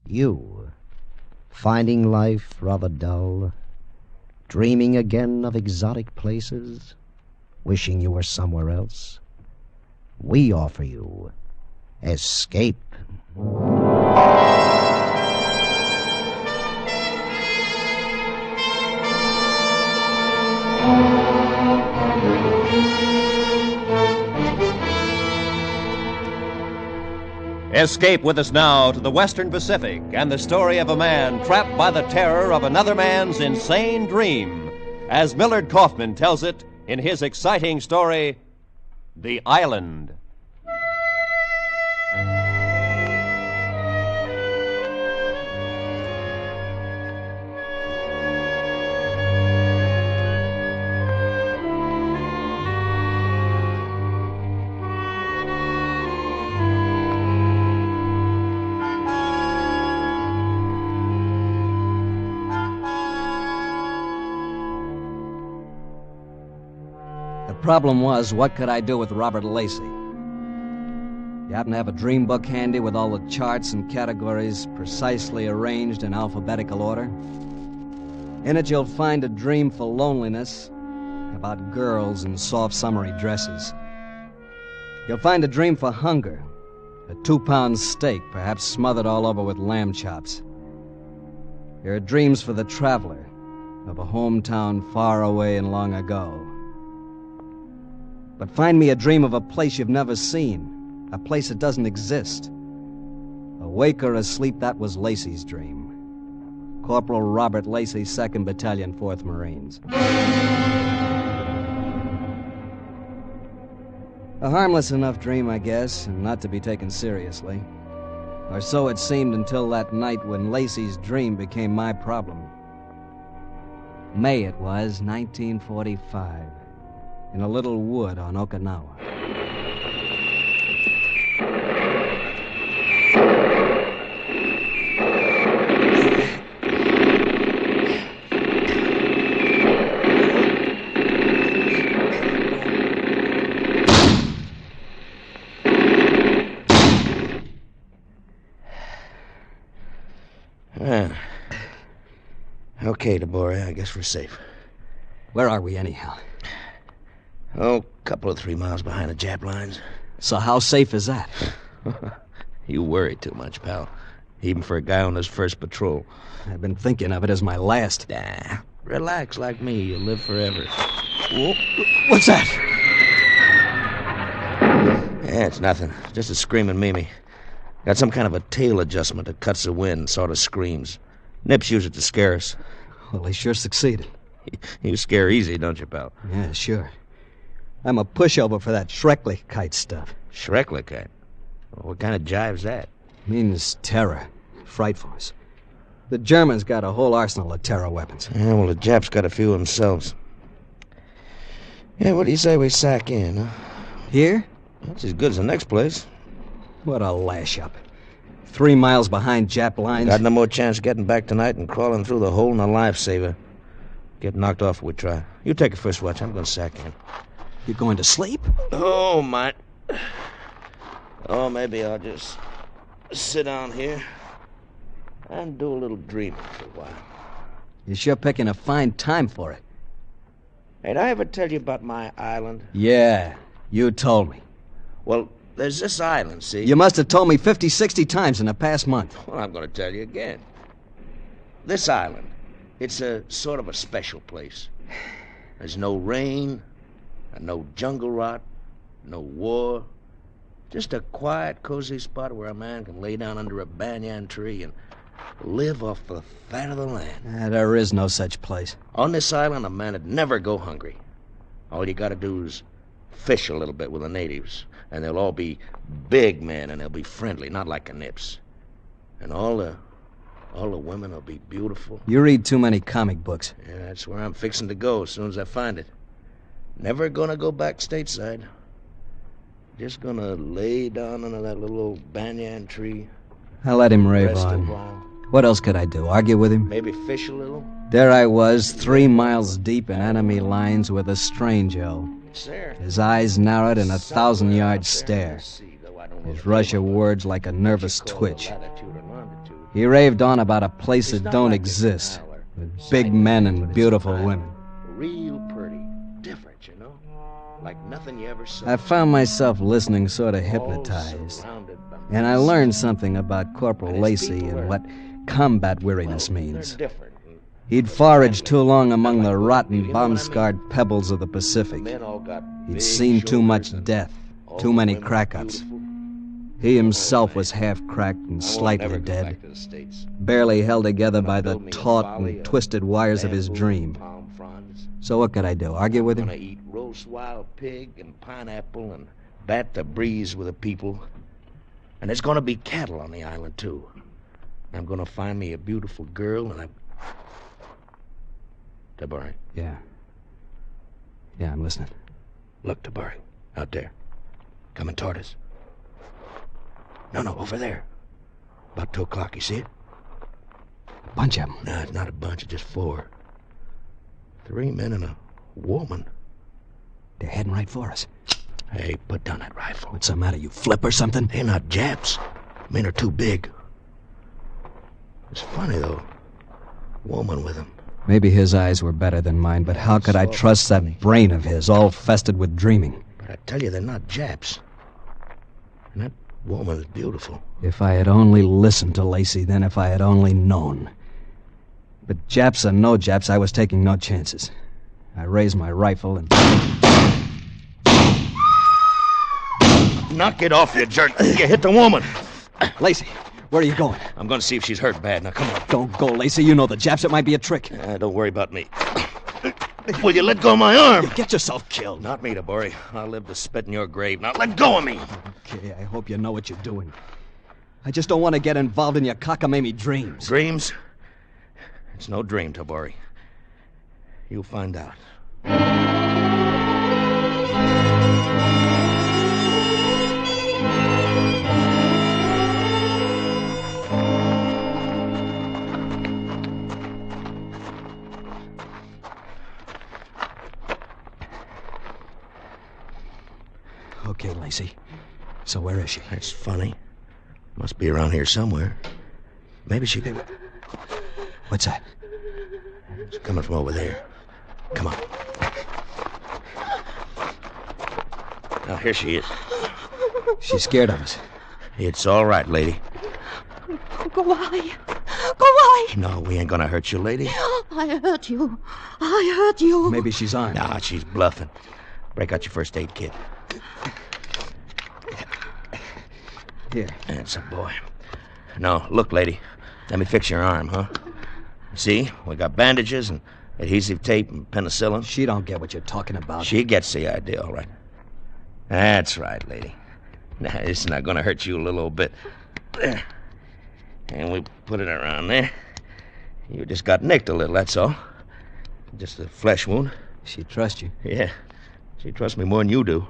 You, finding life rather dull, dreaming again of exotic places, wishing you were somewhere else, we offer you Escape. Escape with us now to the Western Pacific and the story of a man trapped by the terror of another man's insane dream, as Millard Kaufman tells it in his exciting story, The Island. The problem was, what could I do with Robert Lacey? You happen to have a dream book handy with all the charts and categories precisely arranged in alphabetical order? In it you'll find a dream for loneliness, about girls in soft summery dresses. You'll find a dream for hunger, a 2-pound steak, perhaps smothered all over with lamb chops. There are dreams for the traveler, of a hometown far away and long ago. But find me a dream of a place you've never seen, a place that doesn't exist. Awake or asleep, that was Lacey's dream. Corporal Robert Lacey, 2nd Battalion, 4th Marines. A harmless enough dream, I guess, and not to be taken seriously. Or so it seemed until that night when Lacey's dream became my problem. May it was, 1945. In a little wood on Okinawa. Okay, DeBoer, I guess we're safe. Where are we, anyhow? Oh, a couple of 3 miles behind the Jap lines. So how safe is that? You worry too much, pal. Even for a guy on his first patrol. I've been thinking of it as my last. Nah, relax like me. You'll live forever. Whoa. What's that? Yeah, it's nothing. Just a screaming Mimi. Got some kind of a tail adjustment that cuts the wind and sort of screams. Nips use it to scare us. Well, they sure succeeded. You scare easy, don't you, pal? Yeah, sure. I'm a pushover for that Schrecklichkeit stuff. Schrecklichkeit? What kind of jive's that? Means terror. Frightfulness. The Germans got a whole arsenal of terror weapons. Yeah, well, the Japs got a few themselves. Yeah, what do you say we sack in, huh? Here? That's as good as the next place. What a lash-up. 3 miles behind Jap lines. Got no more chance of getting back tonight than crawling through the hole in a lifesaver. Get knocked off if we try. You take a first watch. I'm going to sack in. You going to sleep? Oh, my. Oh, maybe I'll just sit down here and do a little dreaming for a while. You're sure picking a fine time for it. Hey, did I ever tell you about my island? Yeah, you told me. Well, there's this island, see? You must have told me 50, 60 times in the past month. Well, I'm going to tell you again. This island, it's a sort of a special place. There's no rain, and no jungle rot, no war. Just a quiet, cozy spot where a man can lay down under a banyan tree and live off the fat of the land. There is no such place. On this island, a man would never go hungry. All you got to do is fish a little bit with the natives, and they'll all be big men, and they'll be friendly, not like the Nips. And all the women will be beautiful. You read too many comic books. Yeah, that's where I'm fixing to go as soon as I find it. Never gonna go back stateside. Just gonna lay down under that little old banyan tree. I'll let him rave Rest a on. while. What else could I do? Argue with him? Maybe fish a little. There I was, 3 miles deep in enemy lines with a strange-o. His eyes narrowed in a 1,000-yard stare. His rush of words like a nervous twitch. He raved on about a place It's that not don't like this exist, parlor. with big men and beautiful women. Real pretty. Different, you know? Like nothing you ever saw. I found myself listening sort of All hypnotized. surrounded by And I learned something about Corporal And his Lacey people and are- what combat weariness Well, means. They're different. He'd foraged too long among the You rotten, know what I bomb-scarred pebbles of the The Pacific. men all got He'd big seen too much shoulders and death, all too the many women crack-ups. beautiful. He himself man. was half-cracked and I won't slightly never go dead, back to the States. barely held together Gonna by the build me a taut folly and of twisted wires of his bamboo, dream. palm fronds. So what could I do, argue with I'm gonna him? eat roast wild pig and pineapple and bat the breeze with the people. And there's gonna be cattle on the island, too. I'm gonna find me a beautiful girl and Tabari, Yeah, I'm listening. look, Tabari, out there. Coming toward us. No, over there. About 2 o'clock, you see it? A bunch of them. No, it's not a bunch, it's just 4. 3 men and a woman. They're heading right for us. Hey, put down that rifle. What's the matter, you flip or something? They're not Japs. Men are too big. It's funny, though. Woman with him. Maybe his eyes were better than mine, but how could I trust that brain of his, all festered with dreaming? But I tell you, they're not Japs. And that woman is beautiful. If I had only listened to Lacey then, if I had only known. But Japs or no Japs, I was taking no chances. I raised my rifle and... Knock it off, you jerk. You hit the woman. Lacey, where are you going? I'm going to see if she's hurt bad. Now, come on. Don't go, Lacey. You know the Japs. It might be a trick. Don't worry about me. Will you let go of my arm? You'll get yourself killed. Not me, Tabori. I'll live to spit in your grave. Now, let go of me. Okay, I hope you know what you're doing. I just don't want to get involved in your cockamamie dreams. Dreams? It's no dream, Tabori. You'll find out. Okay, Lacey. So where is she? That's funny. Must be around here somewhere. Maybe she could... What's that? It's coming from over there. Come on. Now, here she is. She's scared of us. It's all right, lady. Go away. Go away. No, we ain't gonna hurt you, lady. I hurt you. I hurt you. Maybe she's armed. Nah, she's bluffing. Break out your first aid kit. Here. That's a boy. No, look, lady. Let me fix your arm, huh? See, we got bandages and adhesive tape and penicillin. She don't get what you're talking about. She gets the idea, all right. That's right, lady. Now, it's not gonna hurt you a little bit. There. And we put it around there. You just got nicked a little, that's all. Just a flesh wound. She trusts you. Yeah. She trusts me more than you do.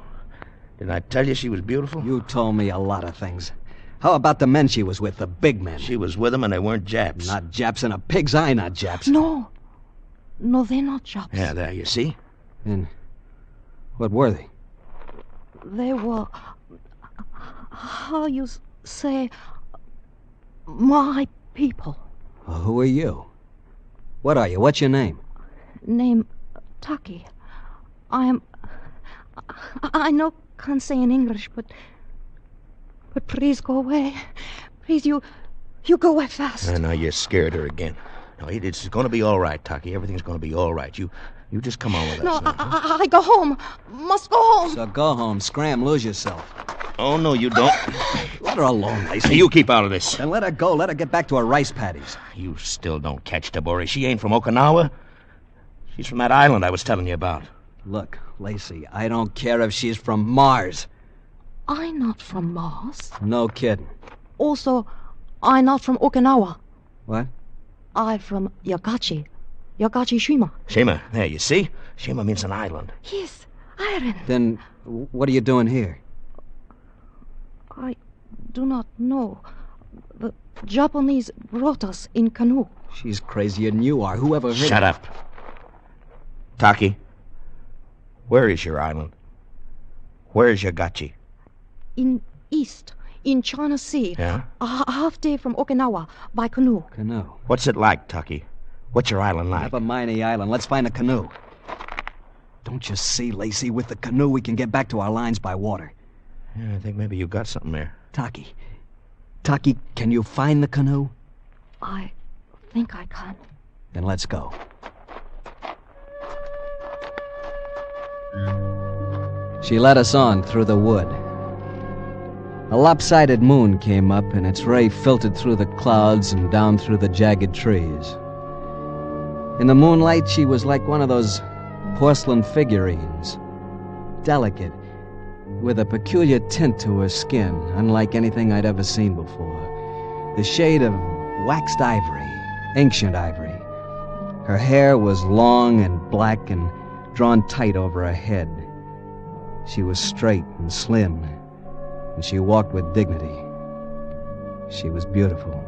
Didn't I tell you she was beautiful? You told me a lot of things. How about the men she was with, the big men? She was with them and they weren't Japs. Not Japs in a pig's eye, not Japs. No. No, they're not Japs. Yeah, there, you see? And what were they? They were, how you say, my people. Well, who are you? What are you? What's your name? Name Taki. I know can't say in English, but please go away. Please, you go away fast. And now you scared her again. No, it's gonna be all right, Taki. Everything's gonna be all right. You just come on with No, us now. huh? I go home. Must go home. So go home, scram, lose yourself. Oh, no, you don't. Let her alone, Lacey. You keep out of this. Then let her go. Let her get back to her rice paddies. You still don't catch Tabori. She ain't from Okinawa. She's from that island I was telling you about. Look, Lacey, I don't care if she's from Mars. I'm not from Mars. No kidding. Also, I'm not from Okinawa. What? I'm from Yagachi. Yagachi Shima. Shima. There, you see? Shima means an island. Yes, island. Then what are you doing here? I do not know. The Japanese brought us in canoe. She's crazier than you are. Whoever heard... Shut up. Taki, where is your island? Where is Yagachi? In east, in China Sea. Yeah? A half day from Okinawa by canoe. Canoe. What's it like, Tucky? What's your island like? Never mind the island. Let's find a canoe. Don't you see, Lacey? With the canoe, we can get back to our lines by water. Yeah, I think maybe you got something there. Taki, can you find the canoe? I think I can. Then let's go. She led us on through the wood. A lopsided moon came up, and its ray filtered through the clouds and down through the jagged trees. In the moonlight, she was like one of those porcelain figurines. Delicate, with a peculiar tint to her skin, unlike anything I'd ever seen before. The shade of waxed ivory, ancient ivory. Her hair was long and black and drawn tight over her head. She was straight and slim, and she walked with dignity. She was beautiful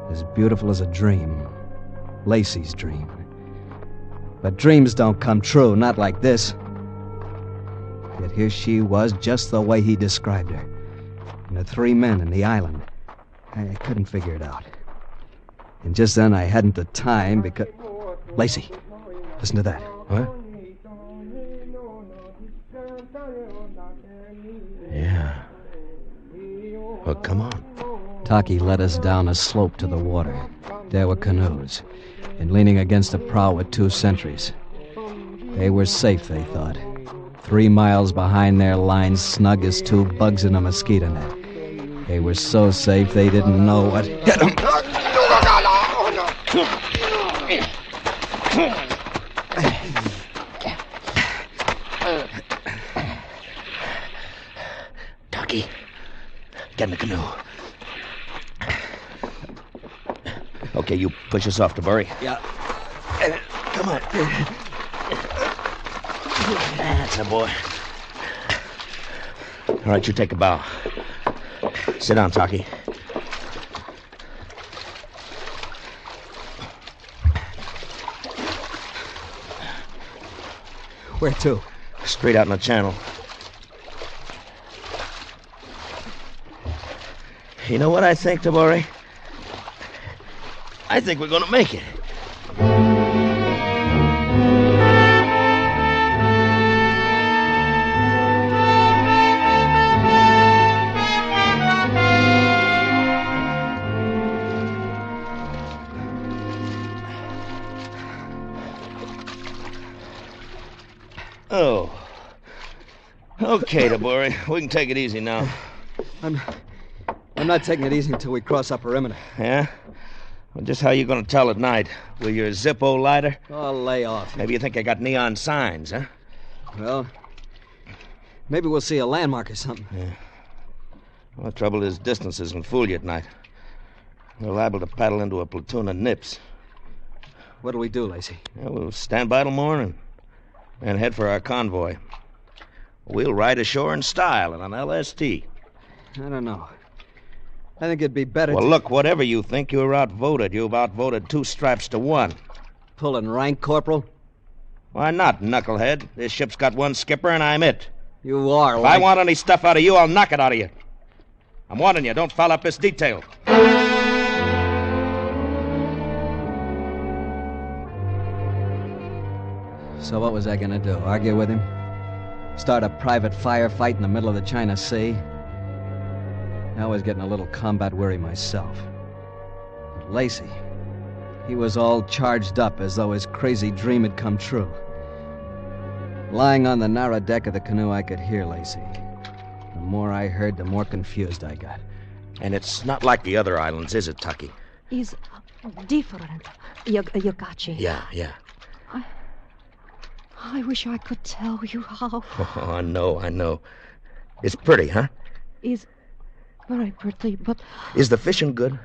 as a dream, Lacey's dream. But dreams don't come true, not like this. Yet here she was, just the way he described her. And the three men in the island. I couldn't figure it out. And just then I hadn't the time because... Lacey, listen to that. What? Yeah. Well, come on. Taki led us down a slope to the water. There were canoes, and leaning against a prow were two sentries. They were safe, they thought. 3 miles behind their lines, snug as two bugs in a mosquito net. They were so safe they didn't know what hit them. Tucky, get in the canoe. Okay, you push us off to Burry. Yeah. Come on. That's a boy. All right, you take a bow. Sit down, Taki. Where to? Straight out in the channel. You know what I think, Tabori? I think we're gonna make it. Oh. Okay, Tabori. We can take it easy now. I'm not taking it easy until we cross Upper Perimeter. Yeah? Well, just how you gonna tell at night? With your Zippo lighter? Oh, lay off. Maybe you think I got neon signs, huh? Well, maybe we'll see a landmark or something. Yeah. Well, the trouble is distances can fool you at night. We're liable to paddle into a platoon of nips. What do we do, Lacey? Yeah, we'll stand by till morning and head for our convoy. We'll ride ashore in style in an LST. I don't know. I think it'd be better Well, to... look, whatever you think, you're outvoted. You've outvoted 2 stripes to 1. Pulling rank, Corporal? Why not, knucklehead? This ship's got 1 skipper, and I'm it. You are, If I want any stuff out of you, I'll knock it out of you. I'm warning you, don't foul up this detail. So what was I gonna do? Argue with him? Start a private firefight in the middle of the China Sea? I was getting a little combat weary myself. But Lacey, he was all charged up as though his crazy dream had come true. Lying on the narrow deck of the canoe, I could hear Lacey. The more I heard, the more confused I got. And it's not like the other islands, is it, Tucky? Is different, Yagachi. Yeah. I wish I could tell you how. Oh, I know. It's pretty, huh? Is very pretty, but Is the fishing good?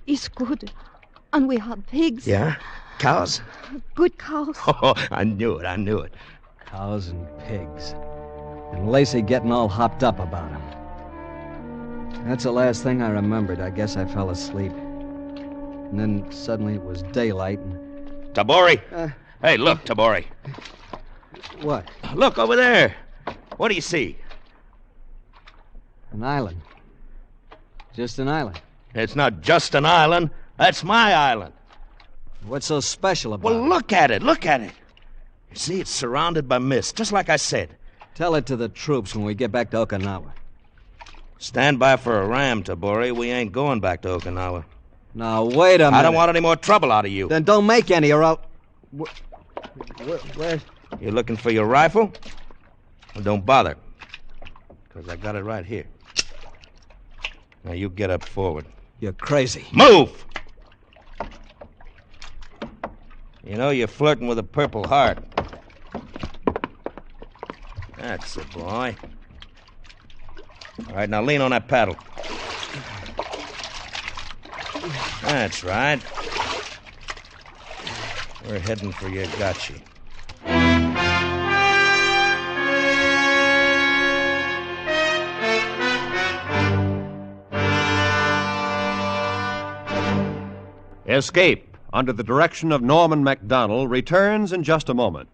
it's good. And we had pigs. Yeah? Cows? Good cows. Oh, I knew it. Cows and pigs. And Lacey getting all hopped up about him. That's the last thing I remembered. I guess I fell asleep. And then suddenly it was daylight and... Tabori! Hey, look, Tabori. What? Look over there. What do you see? An island. Just an island. It's not just an island. That's my island. What's so special about Well, it? look at it. Look at it. You see, it's surrounded by mist, just like I said. Tell it to the troops when we get back to Okinawa. Stand by for a ram, Tabori. We ain't going back to Okinawa. Now, wait a minute. I don't want any more trouble out of you. Then don't make any, or I'll... Where? You looking for your rifle? Well, don't bother, because I got it right here. Now, you get up forward. You're crazy. Move! You know, you're flirting with a Purple Heart. That's the boy. All right, now lean on that paddle. That's right. We're heading for Yagachi. Escape, under the direction of Norman MacDonald, returns in just a moment.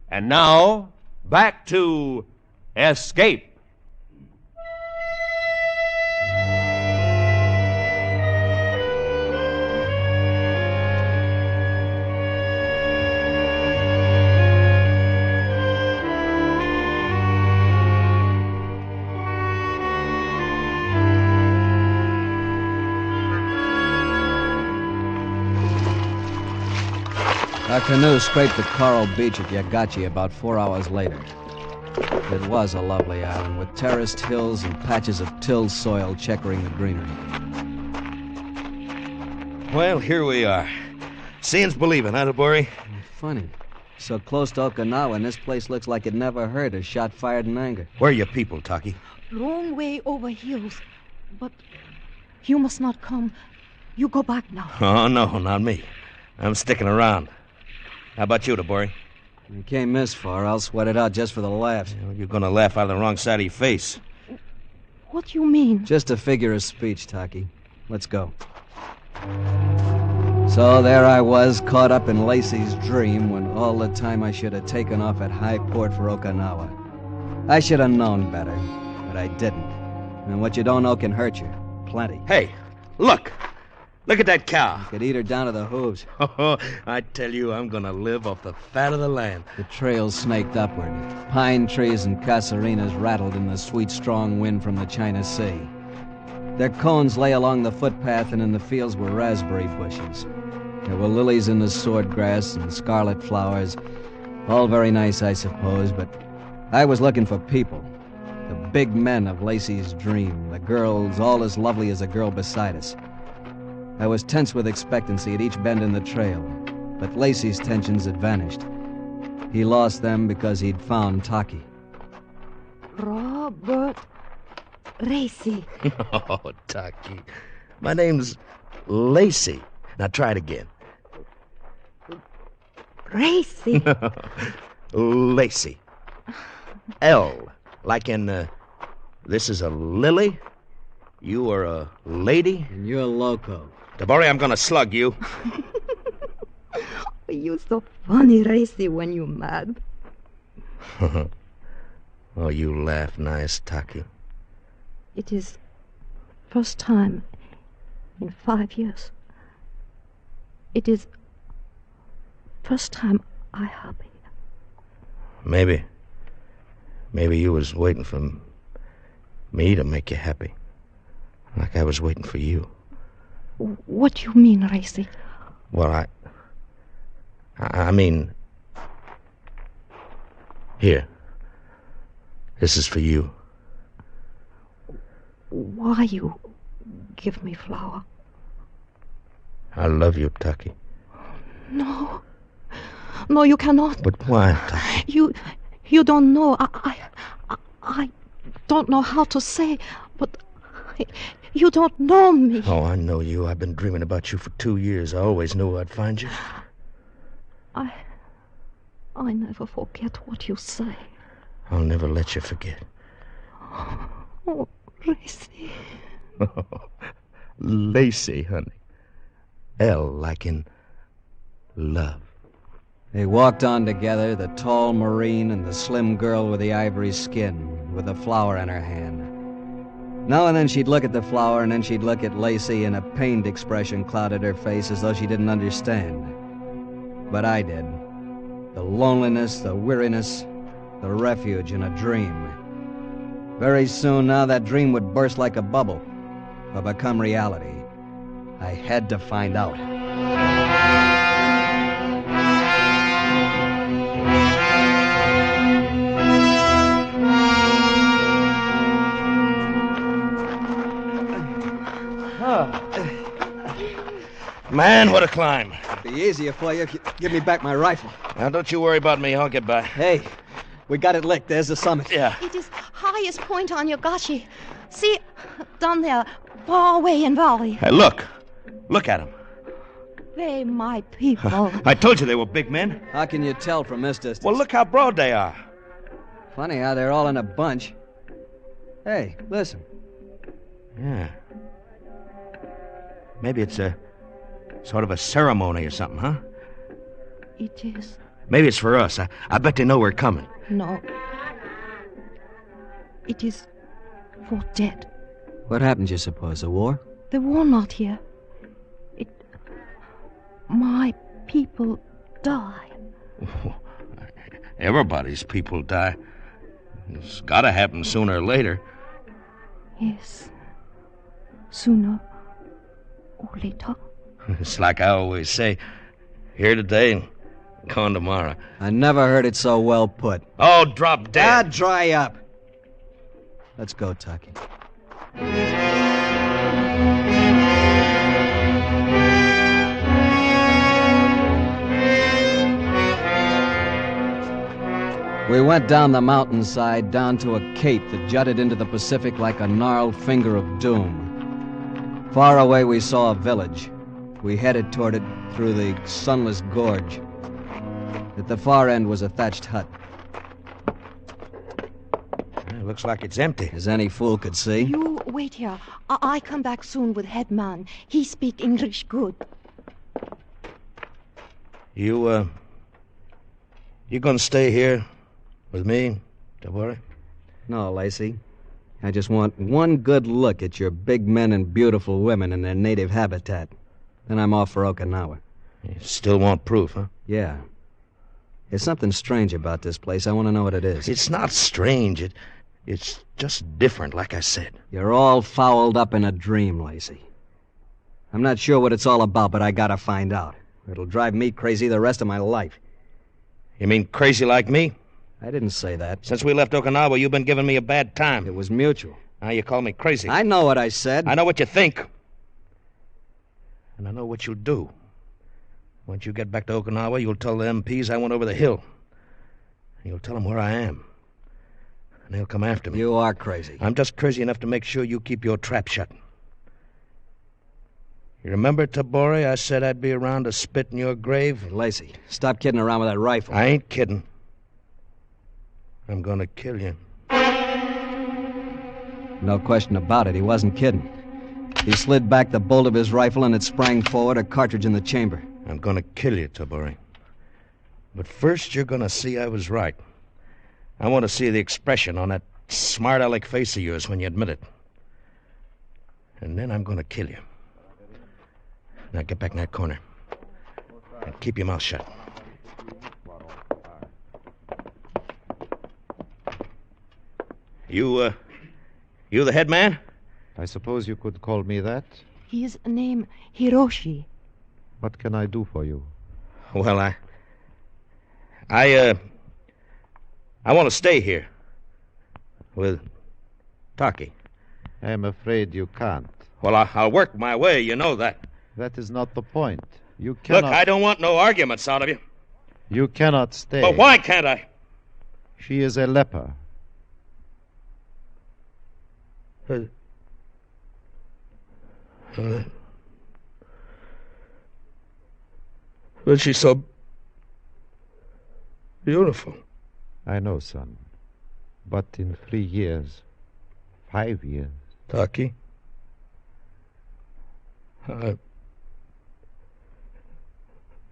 And now, back to Escape. Our canoe scraped the coral beach at Yagachi about 4 hours later. It was a lovely island with terraced hills and patches of tilled soil checkering the greenery. Well, here we are. Seeing's believing, huh, Tabori? Funny. So close to Okinawa, and this place looks like it never heard a shot fired in anger. Where are your people, Taki? Long way over hills. But you must not come. You go back now. Oh, no, not me. I'm sticking around. How about you, Tabori? You can't miss far. I'll sweat it out just for the laughs. You're going to laugh out of the wrong side of your face. What do you mean? Just a figure of speech, Taki. Let's go. So there I was, caught up in Lacey's dream when all the time I should have taken off at high port for Okinawa. I should have known better, but I didn't. And what you don't know can hurt you. Plenty. Hey, look. Look at that cow. Could eat her down to the hooves. Oh, I tell you, I'm going to live off the fat of the land. The trail snaked upward. Pine trees and casuarinas rattled in the sweet, strong wind from the China Sea. Their cones lay along the footpath, and in the fields were raspberry bushes. There were lilies in the swordgrass and scarlet flowers. All very nice, I suppose, but I was looking for people. The big men of Lacey's dream. The girls all as lovely as a girl beside us. I was tense with expectancy at each bend in the trail, but Lacey's tensions had vanished. He lost them because he'd found Taki. Robert Racy. Oh, Taki. My name's Lacey. Now try it again. Racy. Lacey. L, like in, this is a lily, you are a lady. And you're loco. Tabori, I'm gonna slug you. You're so funny, Racy, when you're mad. Oh, you laugh nice, Taki. It is first time in 5 years. It is first time I happy. Maybe you was waiting for me to make you happy. Like I was waiting for you. What do you mean, Racy? Well, I mean... Here. This is for you. Why you give me flower? I love you, Taki. No. No, you cannot. But why, Taki? You don't know. I don't know how to say, but you don't know me. Oh, I know you. I've been dreaming about you for 2 years. I always knew I'd find you. I never forget what you say. I'll never let you forget. Oh, Racy. Lacey, honey. L like in love. They walked on together, the tall Marine and the slim girl with the ivory skin, with a flower in her hand. Now and then she'd look at the flower, and then she'd look at Lacey, and a pained expression clouded her face as though she didn't understand. But I did. The loneliness, the weariness, the refuge in a dream. Very soon now, that dream would burst like a bubble, or become reality. I had to find out. Man, what a climb. It'd be easier for you if you give me back my rifle. Now, don't you worry about me. I'll get by. Hey, we got it licked. There's the summit. Yeah. It is highest point on Yogashi. See, down there, far away in valley. Hey, look. Look at them. They my people. I told you they were big men. How can you tell from this distance? Well, look how broad they are. Funny how they're all in a bunch. Hey, listen. Yeah. Maybe it's a sort of a ceremony or something, huh? It is. Maybe it's for us. I bet they know we're coming. No. It is for dead. What happened, you suppose? A war? The war not here. My people die. Everybody's people die. It's got to happen sooner or later. Yes. Sooner or later. It's like I always say, here today and gone tomorrow. I never heard it so well put. Oh, drop dead. Dry up. Let's go, Taki. We went down the mountainside, down to a cape that jutted into the Pacific like a gnarled finger of doom. Far away we saw a village. We headed toward it through the sunless gorge. At the far end was a thatched hut. It looks like it's empty. As any fool could see. You wait here. I come back soon with head man. He speak English good. You gonna stay here with me, Tabori? No, Lacey. I just want one good look at your big men and beautiful women in their native habitat. Then I'm off for Okinawa. You still want proof, huh? Yeah. There's something strange about this place. I want to know what it is. It's not strange. It's just different, like I said. You're all fouled up in a dream, Lacey. I'm not sure what it's all about, but I gotta find out. It'll drive me crazy the rest of my life. You mean crazy like me? I didn't say that. Since we left Okinawa, you've been giving me a bad time. It was mutual. Now you call me crazy. I know what I said. I know what you think. And I know what you'll do. Once you get back to Okinawa, you'll tell the MPs I went over the hill. And you'll tell them where I am. And they'll come after me. You are crazy. I'm just crazy enough to make sure you keep your trap shut. You remember, Tabori, I said I'd be around to spit in your grave? Hey, Lacey, stop kidding around with that rifle. I ain't kidding. I'm gonna kill you. No question about it, he wasn't kidding. He slid back the bolt of his rifle and it sprang forward, a cartridge in the chamber. I'm gonna kill you, Tabori. But first you're gonna see I was right. I want to see the expression on that smart aleck face of yours when you admit it. And then I'm gonna kill you. Now get back in that corner. And keep your mouth shut. You the head man? I suppose you could call me that. His name Hiroshi. What can I do for you? Well, I want to stay here. With Taki. I'm afraid you can't. Well, I'll work my way, you know that. That is not the point. You cannot... Look, I don't want no arguments out of you. You cannot stay. But why can't I? She is a leper. But she's so beautiful. I know, son. But in 3 years, 5 years... Taki?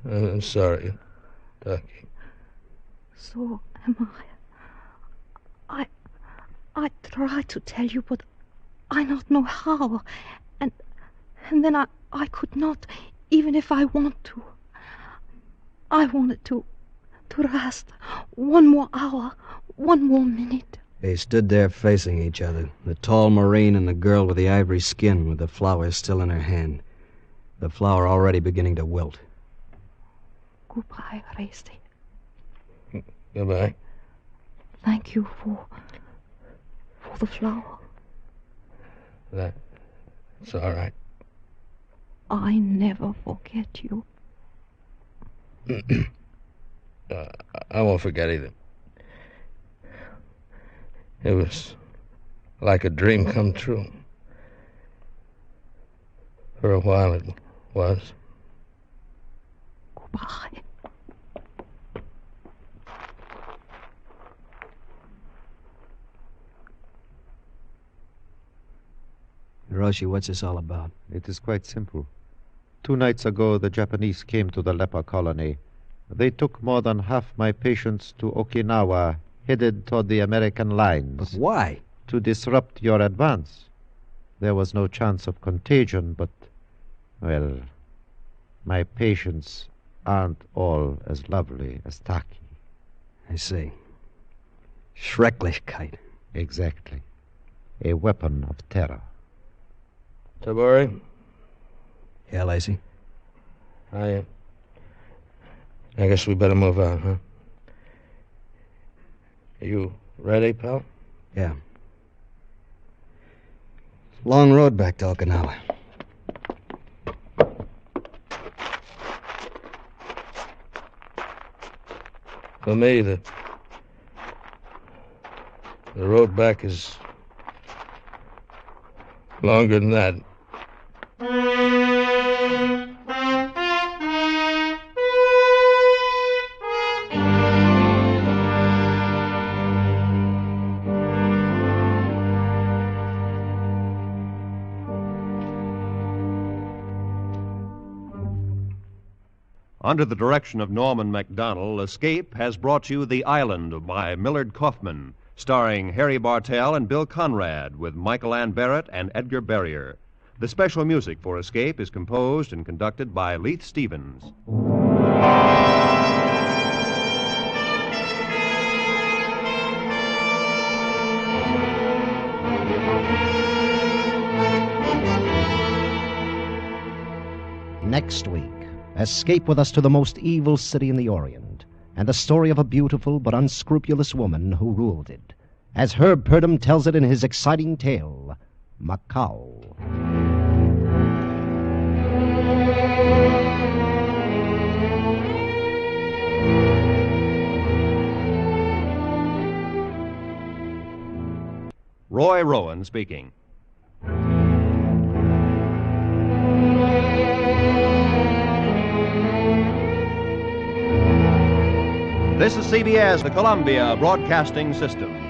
I'm sorry, Taki. So am I. I try to tell you, but I not know how. And then I could not, even if I want to. I wanted to rest. One more hour, one more minute. They stood there facing each other, the tall Marine and the girl with the ivory skin with the flower still in her hand, the flower already beginning to wilt. Goodbye, Racy. Goodbye. Thank you for the flower. That's all right. I never forget you. I won't forget either. It was like a dream come true. For a while it was. Goodbye. Hiroshi, what's this all about? It is quite simple. 2 nights ago, the Japanese came to the leper colony. They took more than half my patients to Okinawa, headed toward the American lines. But why? To disrupt your advance. There was no chance of contagion, but, well, my patients aren't all as lovely as Taki. I see. Schrecklichkeit. Exactly. A weapon of terror. Tabori, Yeah, Lacey? I guess we better move on, huh? Are you ready, pal? Yeah. Long road back to Okinawa. For me, the road back is longer than that. Under the direction of Norman MacDonald, Escape has brought you The Island by Millard Kaufman, starring Harry Bartell and Bill Conrad, with Michael Ann Barrett and Edgar Barrier. The special music for Escape is composed and conducted by Leith Stevens. Next week, escape with us to the most evil city in the Orient, and the story of a beautiful but unscrupulous woman who ruled it, as Herb Purdom tells it in his exciting tale, Macau. Roy Rowan speaking. This is CBS, the Columbia Broadcasting System.